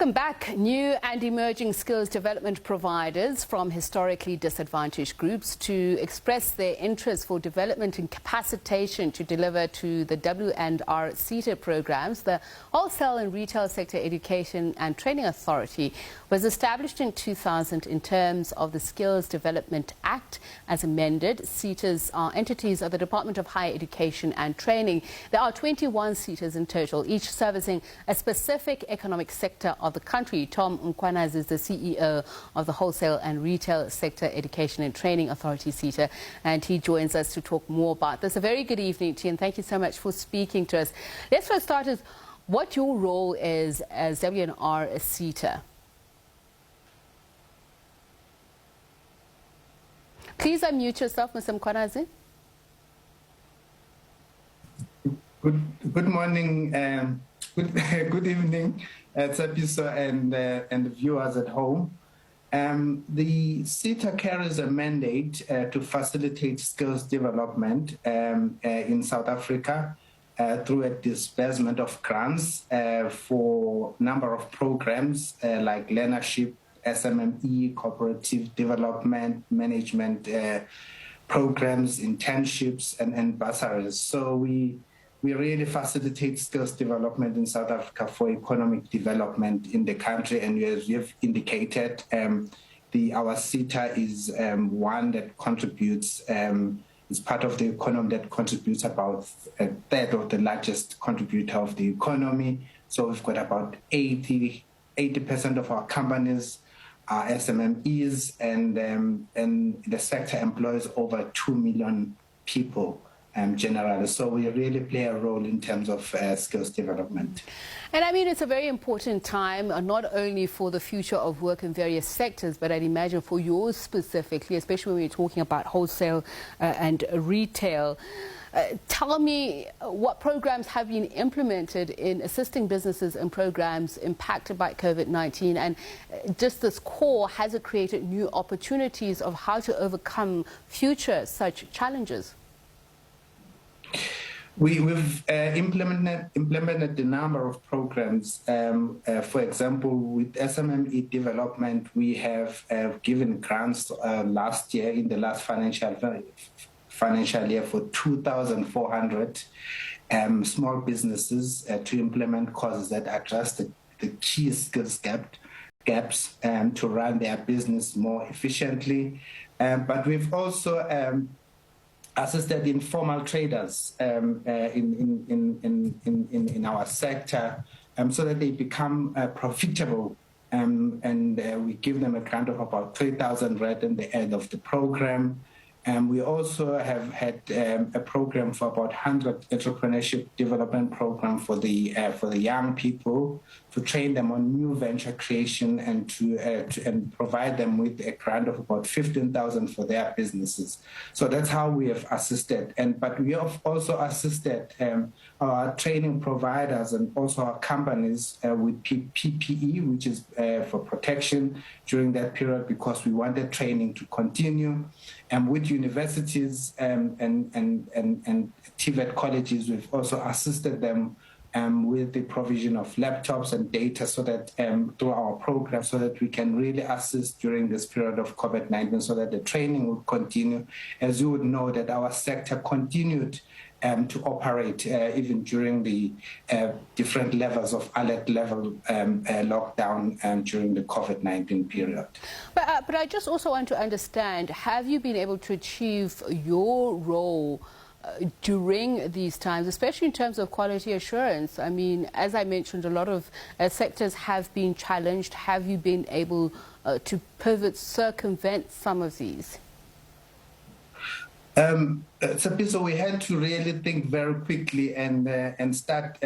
Welcome back. New and emerging skills development providers from historically disadvantaged groups to express their interest for development and capacitation to deliver to the W&RSETA programs. The Wholesale and Retail Sector Education and Training Authority was established in 2000 in terms of the Skills Development Act as amended. SETAs are entities of the Department of Higher Education and Training. There are 21 SETAs in total, each servicing a specific economic sector of the country. Tom Mkhwanazi is the CEO of the Wholesale and Retail Sector Education and Training Authority, SETA, and he joins us to talk more about this. A very good evening to you, and thank you so much for speaking to us. Let's first start with what your role is as W&RSETA. Please unmute yourself, Mr. Mkhwanazi. Good morning, good evening, SABC and the viewers at home. The SETA carries a mandate to facilitate skills development in South Africa through a disbursement of grants for a number of programs like learnership, SMME, cooperative development, management programs, internships, and bursaries. So we really facilitate skills development in South Africa for economic development in the country. And as you've indicated, our SETA is one that contributes, is part of the economy that contributes about a third of the largest contributor of the economy. So we've got about 80% of our companies are SMMEs, and the sector employs over 2 million people. Generally. So we really play a role in terms of skills development. And I mean, it's a very important time, not only for the future of work in various sectors, but I'd imagine for yours specifically, especially when we're talking about wholesale and retail. Tell me what programs have been implemented in assisting businesses and programs impacted by COVID-19, and just this core, has it created new opportunities of how to overcome future such challenges? We've implemented a number of programs. For example, with SMME development, we have given grants last year, in the last financial year, for 2,400 small businesses to implement courses that address the key skills gaps to run their business more efficiently. But we've also assisted informal traders in our sector so that they become profitable, and we give them a grant of about 3,000 rand in the end of the program. We also have had a program for about 100 entrepreneurship development program for the young people, to train them on new venture creation and to provide them with a grant of about 15,000 for their businesses. So that's how we have assisted. But we have also assisted our training providers and also our companies with PPE, which is for protection during that period, because we wanted training to continue. And with universities and TVET colleges, we've also assisted them with the provision of laptops and data, so that through our program, so that we can really assist during this period of COVID-19, so that the training will continue. As you would know, that our sector continued to operate even during the different levels of alert level lockdown during the COVID-19 period. But I just also want to understand, have you been able to achieve your role during these times, especially in terms of quality assurance? I mean, as I mentioned, a lot of sectors have been challenged. Have you been able to pivot, circumvent some of these? So we had to really think very quickly and start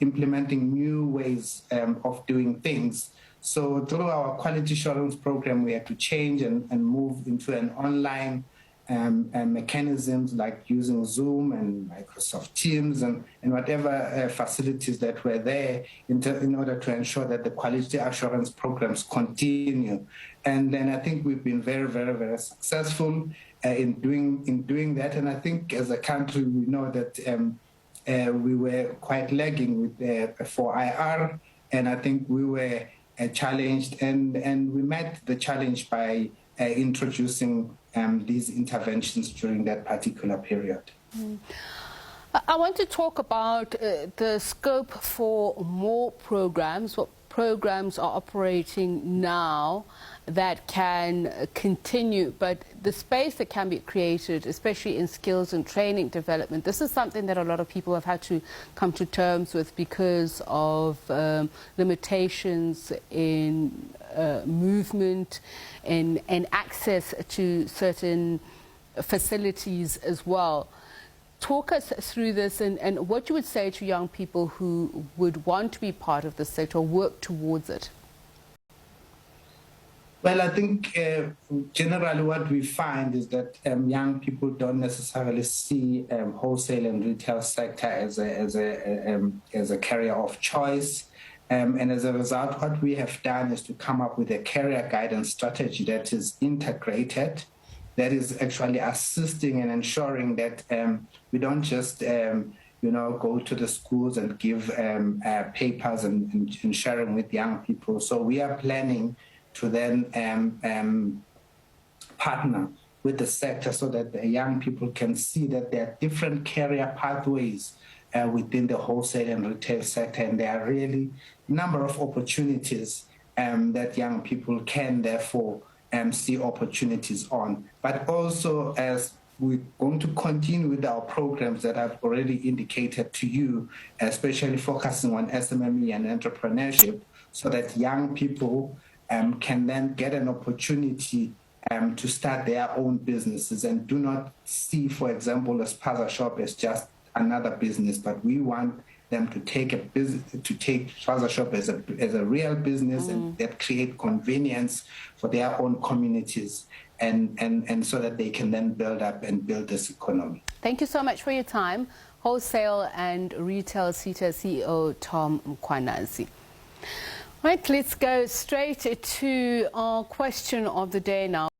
implementing new ways of doing things. So through our quality assurance program, we had to change and move into an online mechanisms, like using Zoom and Microsoft Teams and whatever facilities that were there in order to ensure that the quality assurance programs continue. And then I think we've been very, very, very successful in doing that. And I think as a country, we know that we were quite lagging with for IR And I think we were challenged, and we met the challenge by introducing these interventions during that particular period. I want to talk about the scope for more programs. What programs are operating now that can continue, but the space that can be created, especially in skills and training development, this is something that a lot of people have had to come to terms with because of limitations in movement and access to certain facilities as well. Talk us through this and what you would say to young people who would want to be part of this sector or work towards it. Well, I think generally what we find is that young people don't necessarily see wholesale and retail sector as a career of choice. And as a result, what we have done is to come up with a career guidance strategy that is integrated, that is actually assisting and ensuring that we don't just go to the schools and give papers and sharing with young people. So we are planning to then partner with the sector so that the young people can see that there are different career pathways within the wholesale and retail sector, and there are really a number of opportunities that young people can therefore see opportunities on. But also, as we're going to continue with our programs that I've already indicated to you, especially focusing on SMME and entrepreneurship, so that young people can then get an opportunity to start their own businesses and do not see, for example, a spaza shop as just another business, but we want them to take spaza shop as a real business and that create convenience for their own communities and so that they can then build up and build this economy. Thank you so much for your time. Wholesale and Retail SETA CEO Tom Mkhwanazi. Right, let's go straight to our question of the day now.